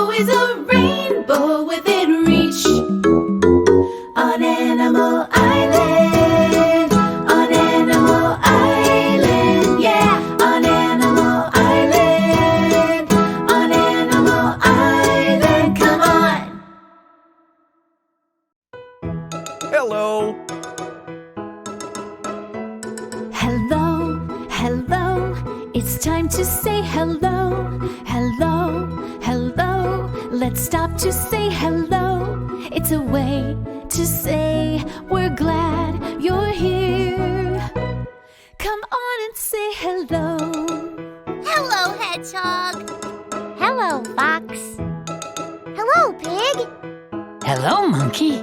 always a rainbow within reach. On Animal Island, on Animal Island, yeah, on Animal Island, on Animal Island, come on. Hello. Hello, hello, it's time to say hello. Hello, hello, let's stop to say hello. It's a way to say we're glad you're here. Come on and say hello. Hello, Hedgehog. Hello, Fox. Hello, Pig. Hello, Monkey.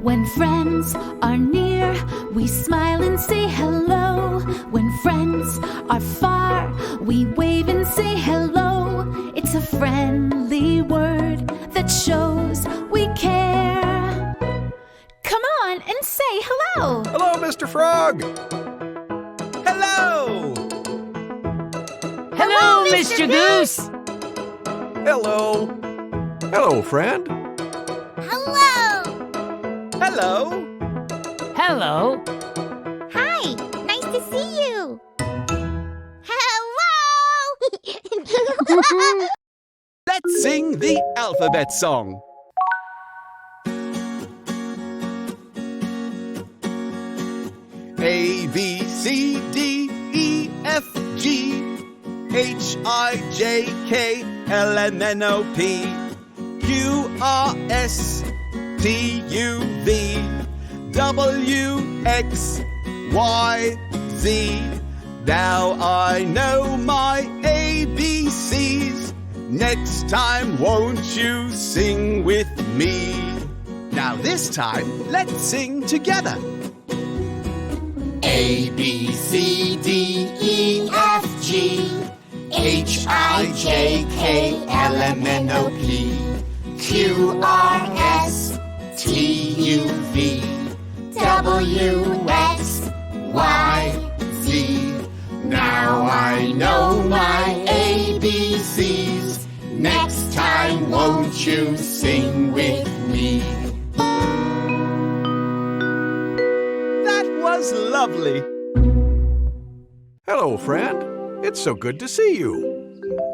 When friends are near, we smile and say hello. When friends are far, we wave and say hello. It's a friendly word that shows we care. Come on and say hello. Hello, Mr. Frog. Hello. Hello, Mr. Goose. Hello. Hello, friend. Hello. Hello. Hello. Hi, nice to see you. Hello. Let's sing the alphabet song. A, B, C, D, E, F, G, H, I, J, K, L, M, N, O, P, Q, R, S, T, U, V, W, X, Y, Z. Now I know my ABCs. Next time, won't you sing with me? Now this time, let's sing together. A, B, C, D, E, F, G, H, I, J, K, L, M, N, O, P, Q, R, S, T, U, V, W, X, Y, Z. Now I know my ABCs. Next time, won't you sing with me? That was lovely. Hello, friend. It's so good to see you.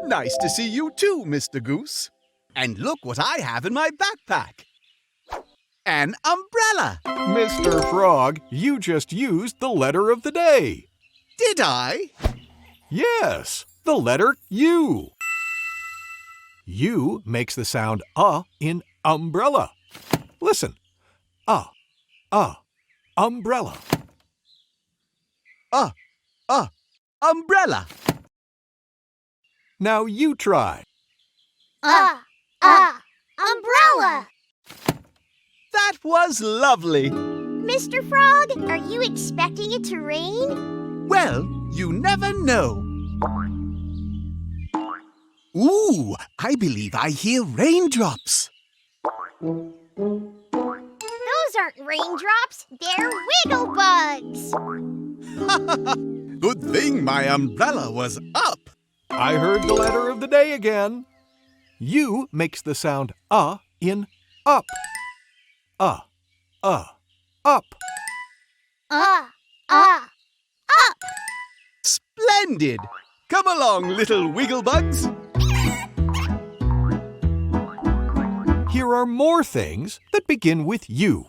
Nice to see you too, Mr. Goose. And look what I have in my backpack. An umbrella. Mr. Frog, you just used the letter of the day. Did I? Yes, the letter U. U makes the sound in umbrella. Listen. Umbrella. Umbrella. Now you try. Umbrella. That was lovely. Mr. Frog, are you expecting it to rain? Well, you never know. Ooh, I believe I hear raindrops. Those aren't raindrops, they're wiggle bugs. Good thing my umbrella was up. I heard the letter of the day again. U makes the sound in up. Up. Up. Splendid! Come along, little wiggle bugs. Here are more things that begin with U.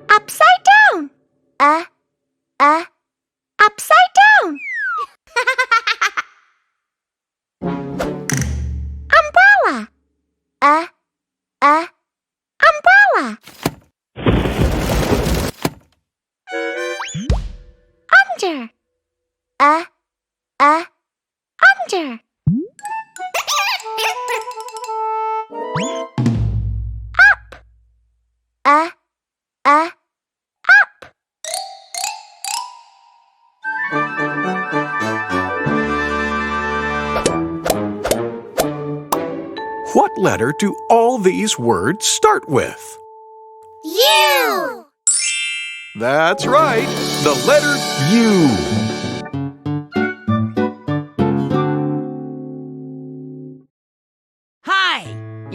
Upside down. Upside down. Umbrella. Umbrella. Under. Under. Up. Up. What letter do all these words start with? U. That's right, the letter U.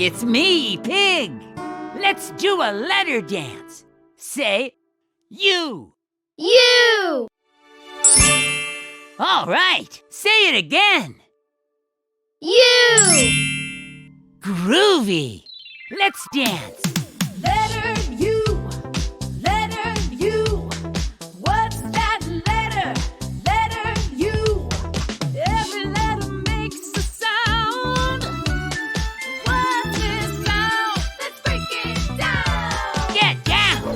It's me, Pig. Let's do a letter dance. Say, you. You. All right, say it again. You. Groovy. Let's dance. Letter U, letter U. What's that letter? Letter U. Every letter makes a sound. What's this sound? Let's break it down. Get down.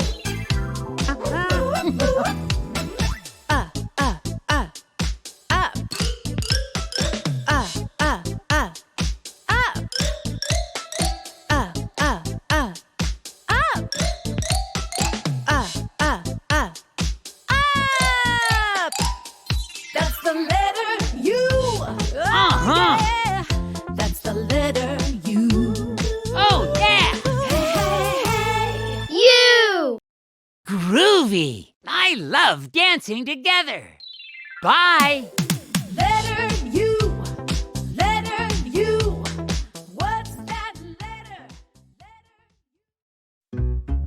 That's the letter U. Uh-huh. Yeah, that's the letter U. Oh, yeah. Hey, You. Groovy. I love dancing together. Bye. letter U, letter U. What's that letter?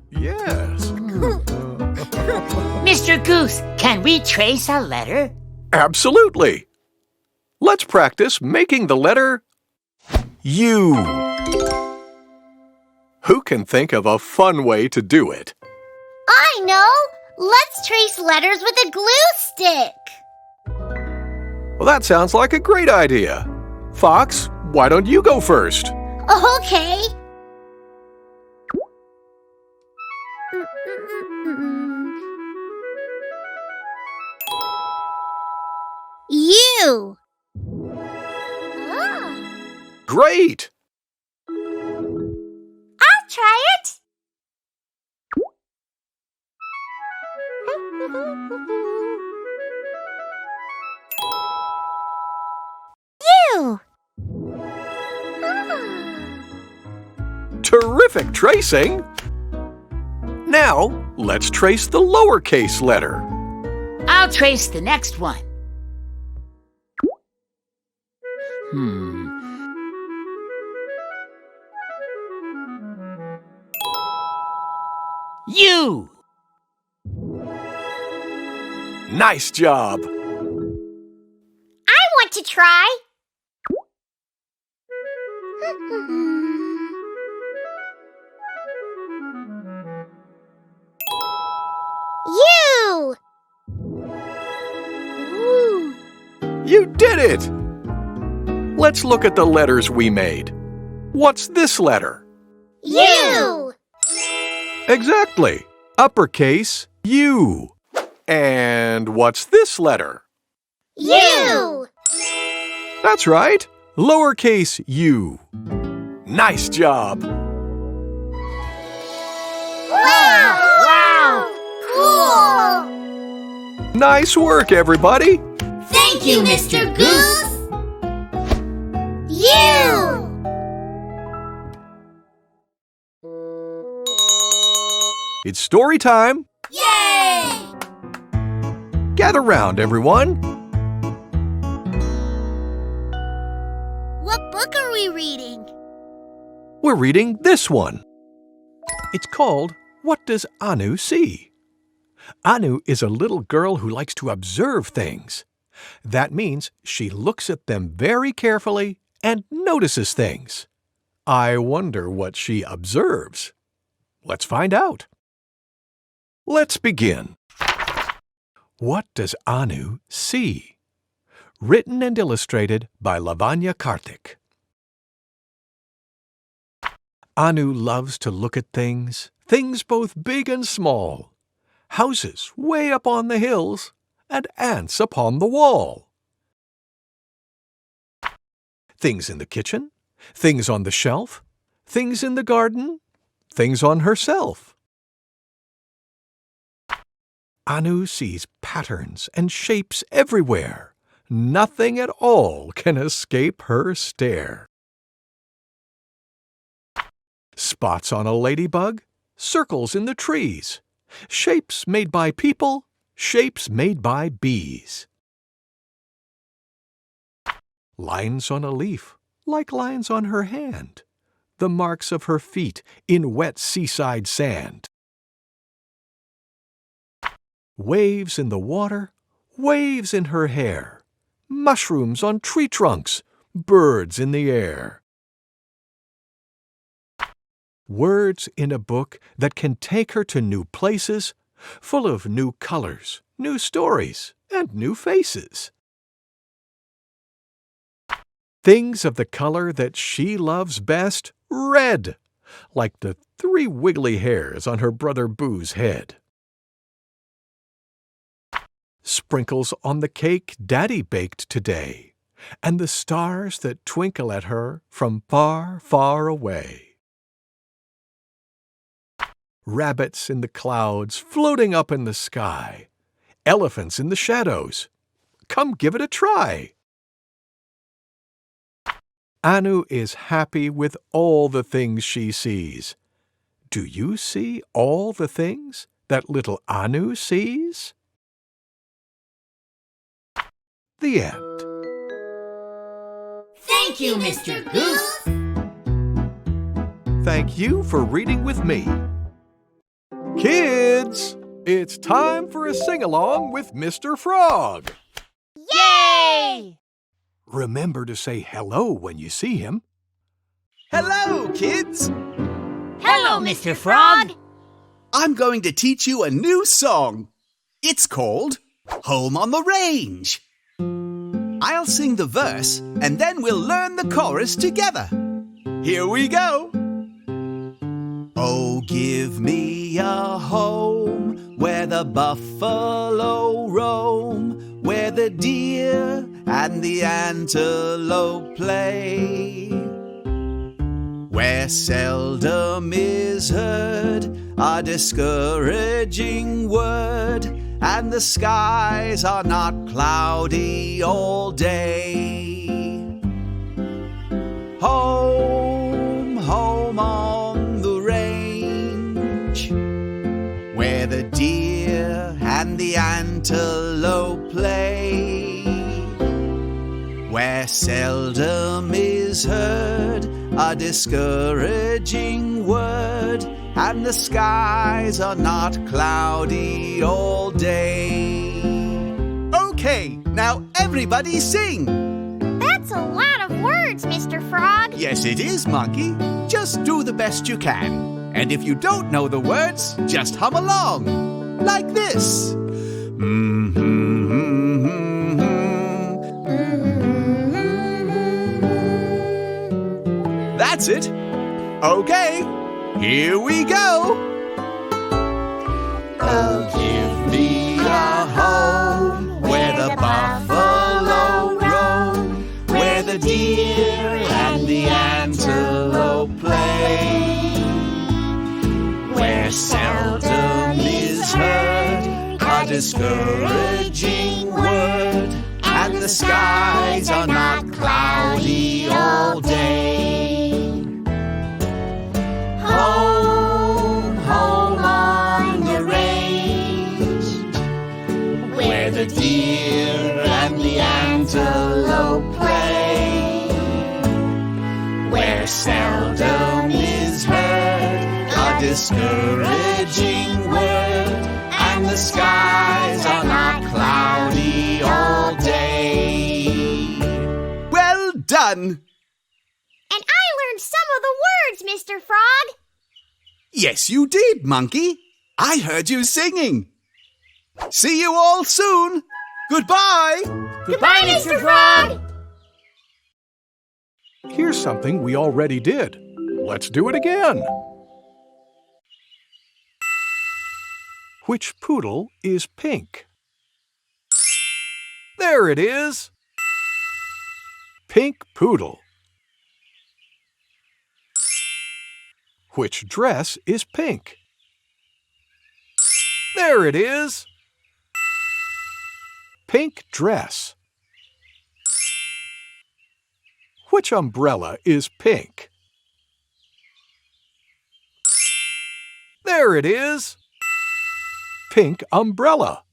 Yes. Mr. Goose, can we trace a letter? Absolutely. Let's practice making the letter U. Who can think of a fun way to do it? I know. Let's trace letters with a glue stick. Well, that sounds like a great idea. Fox, why don't you go first? Okay. You. Great! I'll try it. You. Terrific tracing! Now, let's trace the lowercase letter. I'll trace the next one. You. Nice job! I want to try. You. Ooh. You did it! Let's look at the letters we made. What's this letter? You. Exactly. Uppercase U. And what's this letter? You. That's right. Lowercase u. Nice job. Wow. Cool. Nice work, everybody. Thank you, Mr. Goose. You. It's story time. Yay! Gather round, everyone. What book are we reading? We're reading this one. It's called What Does Anu See? Anu is a little girl who likes to observe things. That means she looks at them very carefully and notices things. I wonder what she observes. Let's find out. Let's begin. What does Anu see? Written and illustrated by Lavanya Karthik. Anu loves to look at things both big and small. Houses way up on the hills and ants upon the wall. Things in the kitchen, things on the shelf, things in the garden, things on herself. Anu sees patterns and shapes everywhere. Nothing at all can escape her stare. Spots on a ladybug, circles in the trees, shapes made by people, shapes made by bees. Lines on a leaf, like lines on her hand. the marks of her feet in wet seaside sand. Waves in the water, waves in her hair, mushrooms on tree trunks, birds in the air. Words in a book that can take her to new places, full of new colors, new stories, and new faces. Things of the color that she loves best, red, like the 3 wiggly hairs on her brother Boo's head. Sprinkles on the cake Daddy baked today, and the stars that twinkle at her from far, far away. Rabbits in the clouds floating up in the sky, elephants in the shadows. Come give it a try. Anu is happy with all the things she sees. Do you see all the things that little Anu sees? The end. Thank you, Mr. Goose. Thank you for reading with me. Kids, it's time for a sing-along with Mr. Frog. Yay! Remember to say hello when you see him. Hello, kids! Hello, Mr. Frog. I'm going to teach you a new song. It's called Home on the Range. I'll sing the verse and then we'll learn the chorus together. Here we go. Oh, give me a home where the buffalo roam, where the deer and the antelope play, where seldom is heard a discouraging word, and the skies are not cloudy all day. Home, home on the range, where the deer and the antelope play, where seldom is heard a discouraging word, and the skies are not cloudy all day. Okay, now everybody sing! That's a lot of words, Mr. Frog. Yes, it is, Monkey. Just do the best you can. And if you don't know the words, just hum along. Like this. That's it. Okay, here we go. Oh, give me a home where the buffalo roam, where the deer and the antelope play, where seldom is heard a discouraging word, and the skies are not cloudy all day. Home, home on the range, where the deer and the antelope play, where seldom is heard a discouraging word, and the skies are not cloudy all day. Well done! And I learned some of the words, Mr. Frog. Yes, you did, Monkey. I heard you singing. See you all soon. Goodbye. Goodbye, Mr. Frog. Here's something we already did. Let's do it again. Which poodle is pink? There it is. Pink poodle. Which dress is pink? There it is. Pink dress. Which umbrella is pink? There it is. Pink umbrella.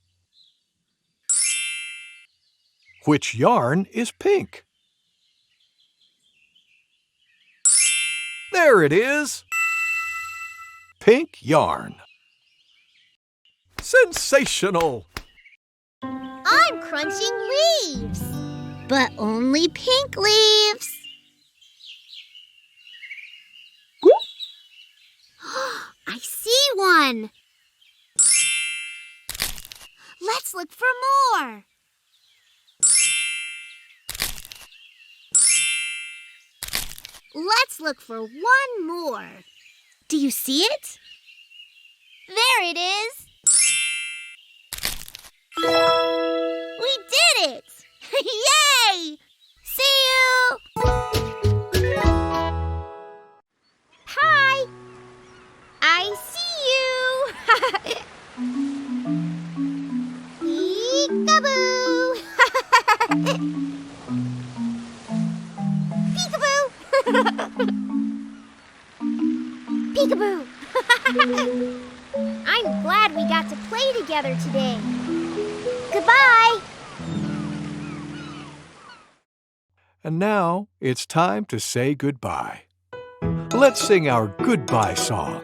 Which yarn is pink? There it is. Pink yarn. Sensational! I'm crunching leaves. But only pink leaves. I see one. Let's look for more. Let's look for one more. Do you see it? There it is. We did it! Yay! See you! Hi! I see you! Peek-a-boo! Peek-a-boo! Peek-a-boo! I'm glad we got to play together today. Goodbye! And now it's time to say goodbye. Let's sing our goodbye song.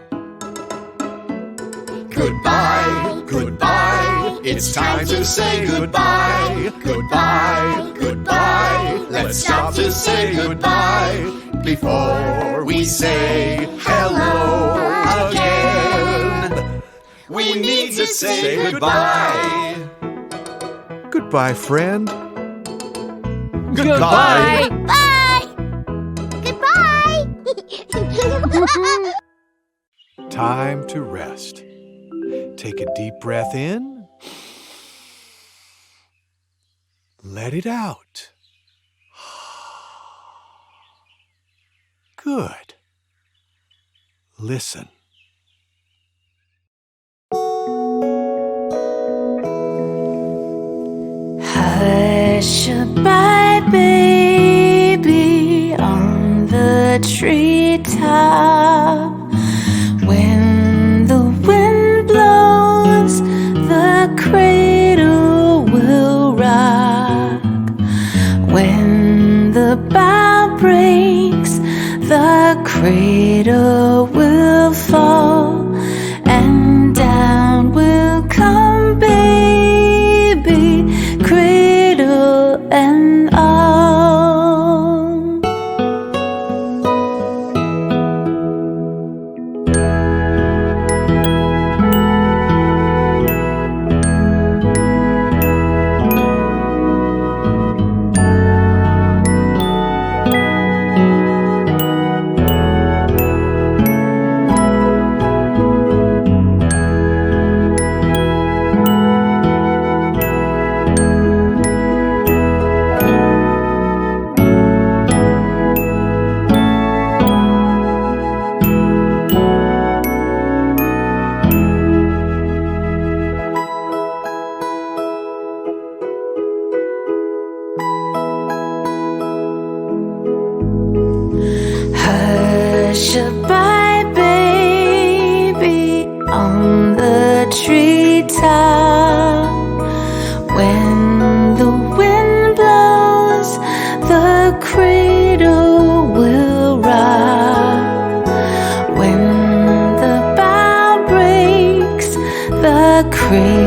Goodbye, goodbye, it's time to say goodbye. Goodbye, goodbye, let's stop to say goodbye before we say hello again. We need to say goodbye. Goodbye, friend. Goodbye. Bye! Goodbye! Time to rest. Take a deep breath in. Let it out. Good. Listen. Hush-a-bye, baby, on the treetop. When the wind blows, the cradle will rock. When the bough breaks, the cradle will fall, and down will come baby, cradle and all. Hush-a-bye, baby, on the treetop. When the wind blows, the cradle will rock. When the bough breaks, the cradle